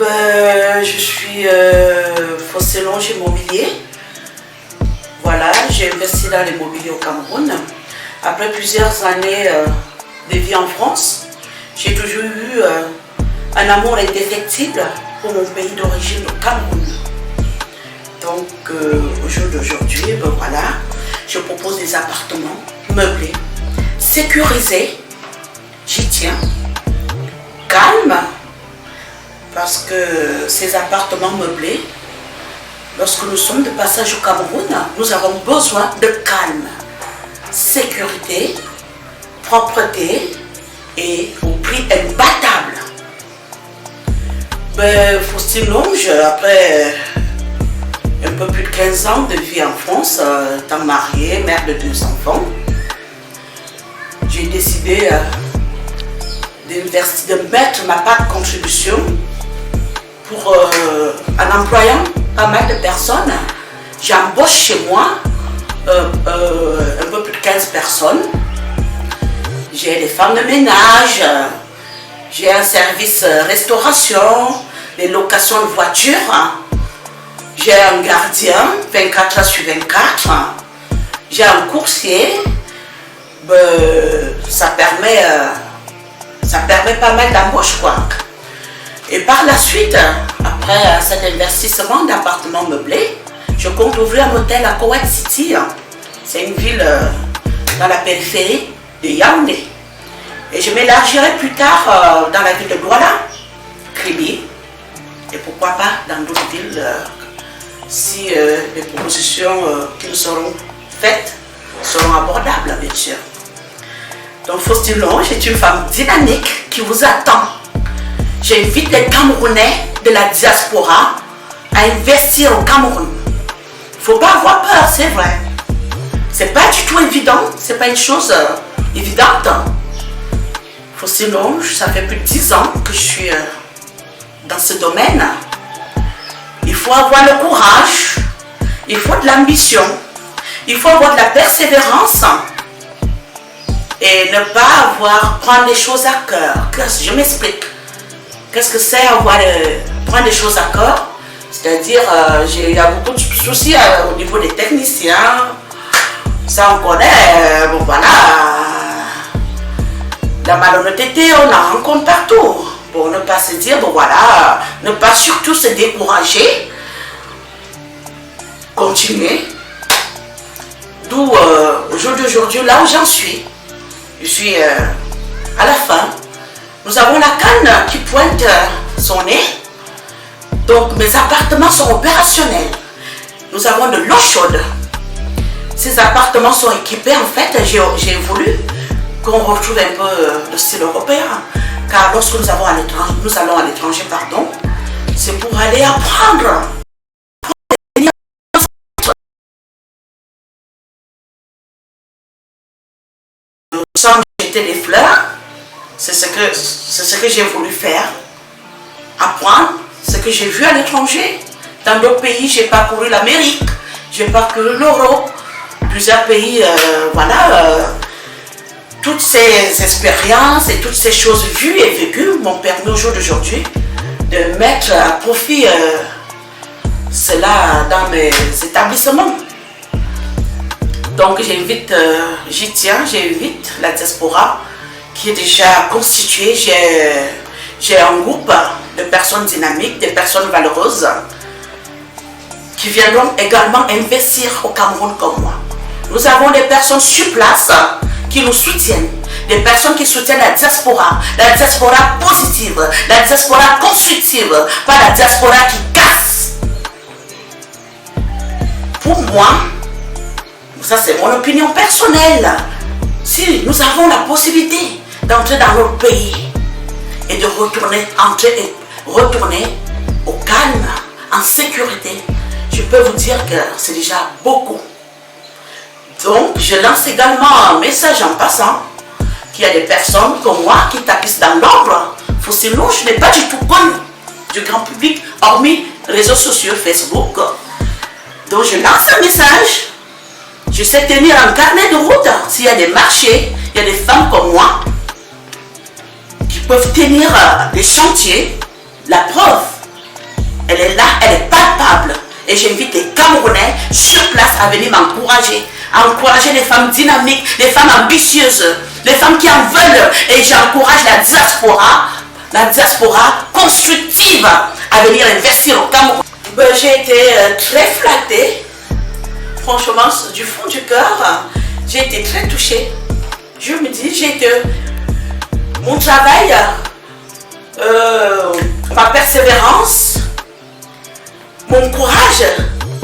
Je suis Fosselonge Immobilier. Voilà, j'ai investi dans l'immobilier au Cameroun. Après plusieurs années de vie en France, j'ai toujours eu un amour indéfectible pour mon pays d'origine, le Cameroun. Donc, au jour d'aujourd'hui, voilà, je propose des appartements meublés, sécurisés, j'y tiens, calme, parce que ces appartements meublés, lorsque nous sommes de passage au Cameroun, nous avons besoin de calme, sécurité, propreté et au prix imbattable. Fosselonge, après un peu plus de 15 ans de vie en France, étant mariée, mère de 2 enfants, j'ai décidé de mettre ma part de contribution pour, en employant pas mal de personnes. J'embauche chez moi un peu plus de 15 personnes. J'ai des femmes de ménage, j'ai un service restauration, des locations de voitures, j'ai un gardien 24 heures sur 24, j'ai un coursier. Ça permet pas mal d'embauches, quoi. Et par la suite, après cet investissement d'appartements meublés, je compte ouvrir un hôtel à Kuwait City. C'est une ville dans la périphérie de Yaoundé. Et je m'élargirai plus tard dans la ville de Douala, Kribi, et pourquoi pas dans d'autres villes si les propositions qui nous seront faites seront abordables, bien sûr. Donc Fosselonge est une femme dynamique qui vous attend. J'invite les Camerounais de la diaspora à investir au Cameroun. Il ne faut pas avoir peur, c'est vrai. C'est pas du tout évident, c'est pas une chose évidente. Fosselonge, ça fait plus de 10 ans que je suis dans ce domaine. Il faut avoir le courage, il faut de l'ambition, il faut avoir de la persévérance et ne pas prendre les choses à cœur. Je m'explique. Qu'est-ce que c'est prendre des choses à cœur? C'est-à-dire, il y a beaucoup de soucis au niveau des techniciens. Ça, on connaît. Bon, voilà. La malhonnêteté, on la rencontre partout. Pour ne pas se dire, bon, voilà. Ne pas surtout se décourager. Continuer. D'où, au jour d'aujourd'hui, là où j'en suis. Je suis à la fin. Nous avons la canne qui pointe son nez. Donc mes appartements sont opérationnels. Nous avons de l'eau chaude. Ces appartements sont équipés, en fait, j'ai voulu qu'on retrouve un peu le style européen. Car lorsque nous allons à l'étranger, c'est pour aller apprendre. Sans jeter des fleurs, c'est ce que j'ai voulu faire. Apprendre ce que j'ai vu à l'étranger. Dans d'autres pays, j'ai parcouru l'Amérique, j'ai parcouru l'Europe, plusieurs pays, voilà. Toutes ces expériences et toutes ces choses vues et vécues m'ont permis au jour d'aujourd'hui de mettre à profit cela dans mes établissements. Donc j'invite la diaspora qui est déjà constituée. J'ai un groupe de personnes dynamiques, des personnes valeureuses qui viendront également investir au Cameroun comme moi. Nous avons des personnes sur place qui nous soutiennent, des personnes qui soutiennent la diaspora positive, la diaspora constructive, pas la diaspora qui casse. Pour moi, ça c'est mon opinion personnelle, si nous avons la possibilité d'entrer dans notre pays et de retourner au calme, en sécurité, je peux vous dire que c'est déjà beaucoup. Donc, je lance également un message en passant qu'il y a des personnes comme moi qui tapissent dans l'ombre. Fosselonge n'est pas du tout connu du grand public, hormis réseaux sociaux, Facebook. Donc, je lance un message. Je sais tenir un carnet de route. S'il y a des marchés, il y a des femmes comme moi qui peuvent tenir des chantiers. La preuve, Elle est là, elle est palpable. Et j'invite les Camerounais sur place à venir m'encourager. À encourager les femmes dynamiques, les femmes ambitieuses, les femmes qui en veulent. Et j'encourage la diaspora constructive à venir investir au Cameroun. J'ai été très flattée. Franchement, du fond du cœur, j'ai été très touchée. Je me dis, mon travail, ma persévérance, mon courage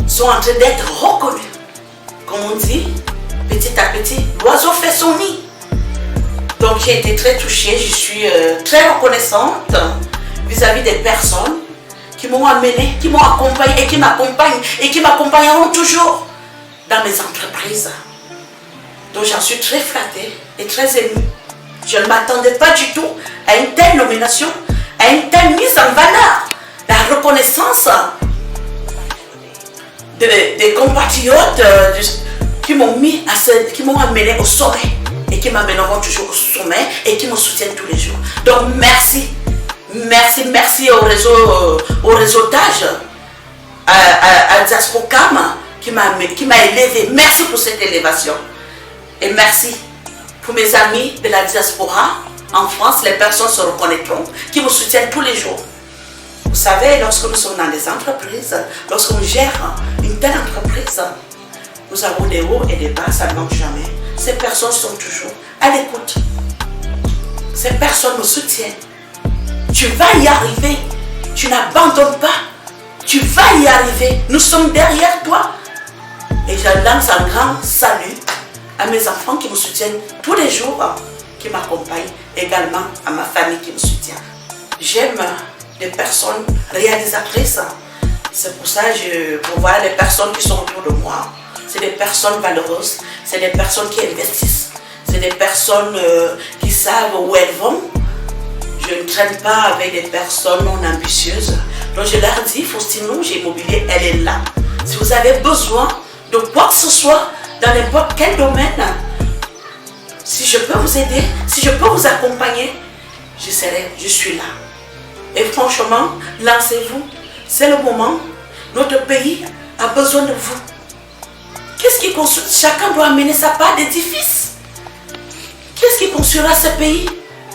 sont en train d'être reconnus. Comme on dit, petit à petit, l'oiseau fait son nid. Donc j'ai été très touchée, je suis très reconnaissante vis-à-vis des personnes qui m'ont amenée, qui m'ont accompagnée et qui m'accompagnent et qui m'accompagneront toujours dans mes entreprises. Donc j'en suis très flattée et très émue. Je ne m'attendais pas du tout à une telle nomination, à une telle mise en valeur. La reconnaissance des compatriotes qui m'ont amené au sommet et qui m'amèneront toujours au sommet et qui me soutiennent tous les jours. Donc merci, merci, merci au réseautage, à Diasporcam qui m'a élevé. Merci pour cette élévation. Et merci pour mes amis de la diaspora en France, les personnes se reconnaîtront, qui me soutiennent tous les jours. Vous savez, lorsque nous sommes dans des entreprises, lorsqu'on gère une telle entreprise, nous avons des hauts et des bas, ça ne manque jamais. Ces personnes sont toujours à l'écoute. Ces personnes me soutiennent. Tu vas y arriver. Tu n'abandonnes pas. Tu vas y arriver. Nous sommes derrière toi. Et je lance un grand salut à mes enfants qui me soutiennent tous les jours, qui m'accompagnent, également à ma famille qui me soutient. J'aime des personnes réalisatrices. C'est pour ça que pour voir les personnes qui sont autour de moi. C'est des personnes valeureuses, c'est des personnes qui investissent, c'est des personnes qui savent où elles vont. Je ne traîne pas avec des personnes non ambitieuses. Donc je leur dis, Faustine Longe Immobilier, elle est là. Si vous avez besoin de quoi que ce soit, dans n'importe quel domaine, si je peux vous aider, si je peux vous accompagner, je suis là. Et franchement, lancez-vous. C'est le moment. Notre pays a besoin de vous. Qu'est-ce qui construit? Chacun doit amener sa part d'édifice. Qu'est-ce qui construira ce pays?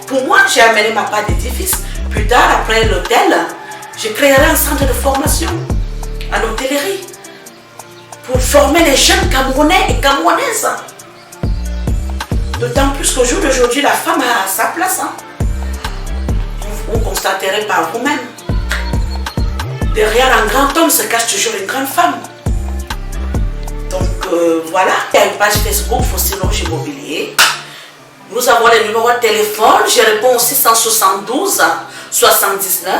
Pour moi, j'ai amené ma part d'édifice. Plus tard, après l'hôtel, je créerai un centre de formation en hôtellerie pour former les jeunes Camerounais et Camerounaises. D'autant plus qu'au jour d'aujourd'hui, la femme a sa place. Vous constaterez par vous-même. Derrière un grand homme se cache toujours une grande femme. Donc voilà, il y a une page Facebook, Faustine Longe Immobilier. Nous avons les numéros de téléphone. Je réponds au 672 79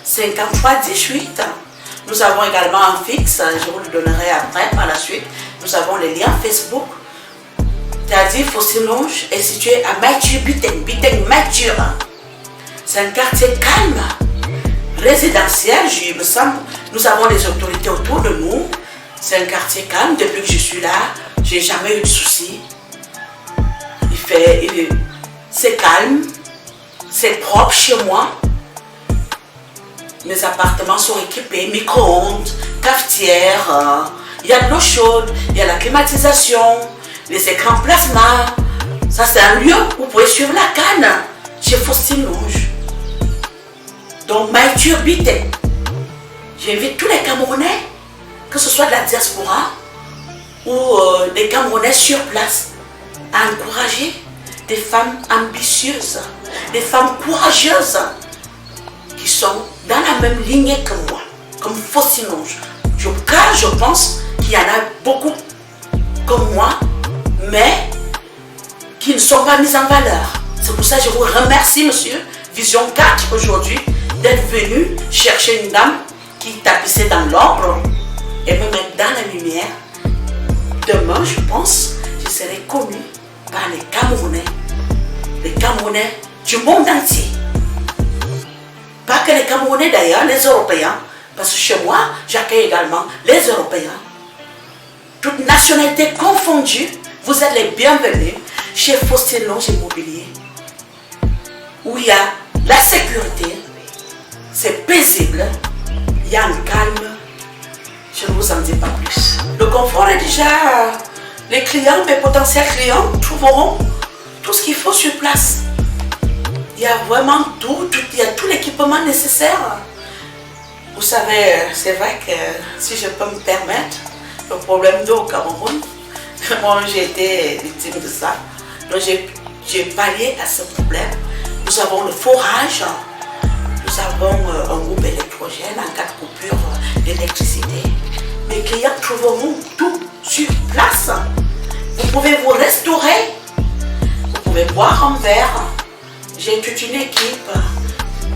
53 18. Nous avons également un fixe, je vous le donnerai après, par la suite. Nous avons les liens Facebook. C'est-à-dire, Faustine Longe est situé à Maïtur, Biteng, Maïtur. C'est un quartier calme, résidentiel, il me semble. Nous avons les autorités autour de nous. C'est un quartier calme. Depuis que je suis là, je n'ai jamais eu de soucis. C'est calme, c'est propre chez moi. Mes appartements sont équipés, micro-ondes, cafetière, il y a de l'eau chaude, il y a la climatisation, les écrans plasma. Ça, c'est un lieu où vous pouvez suivre la canne chez Faustine Longe. Donc, Maïtur Biteng. J'invite tous les Camerounais, que ce soit de la diaspora ou des Camerounais sur place, à encourager des femmes ambitieuses, des femmes courageuses qui sont dans la même lignée que moi, comme Faustine Longe. Car je pense qu'il y en a beaucoup comme moi, mais qui ne sont pas mises en valeur. C'est pour ça que je vous remercie, monsieur Vision 4, aujourd'hui, d'être venu chercher une dame qui tapissait dans l'ombre et me mettre dans la lumière. Demain, je pense, je serai connue par les Camerounais du monde entier. Pas que les Camerounais d'ailleurs, les Européens, parce que chez moi, j'accueille également les Européens. Toutes nationalités confondues, vous êtes les bienvenus chez Faustine Longe Immobilier, où il y a la sécurité, c'est paisible, il y a un calme. Je ne vous en dis pas plus. Le confort est déjà... Les clients, mes potentiels clients, trouveront tout ce qu'il faut sur place. Il y a vraiment tout, il y a tout l'équipement nécessaire. Vous savez, c'est vrai que si je peux me permettre, le problème d'eau au Cameroun, moi j'ai été victime de ça. Donc j'ai pallié à ce problème. Nous avons le forage, nous avons un groupe électrogène en cas de coupure d'électricité. Mes clients trouveront tout sur place. Vous pouvez vous restaurer, vous pouvez boire un verre. J'ai toute une équipe,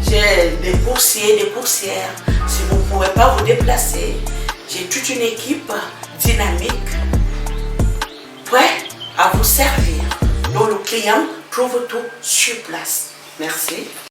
j'ai des coursiers, des coursières. Si vous ne pouvez pas vous déplacer, j'ai toute une équipe dynamique, prête à vous servir. Donc le client trouve tout sur place. Merci.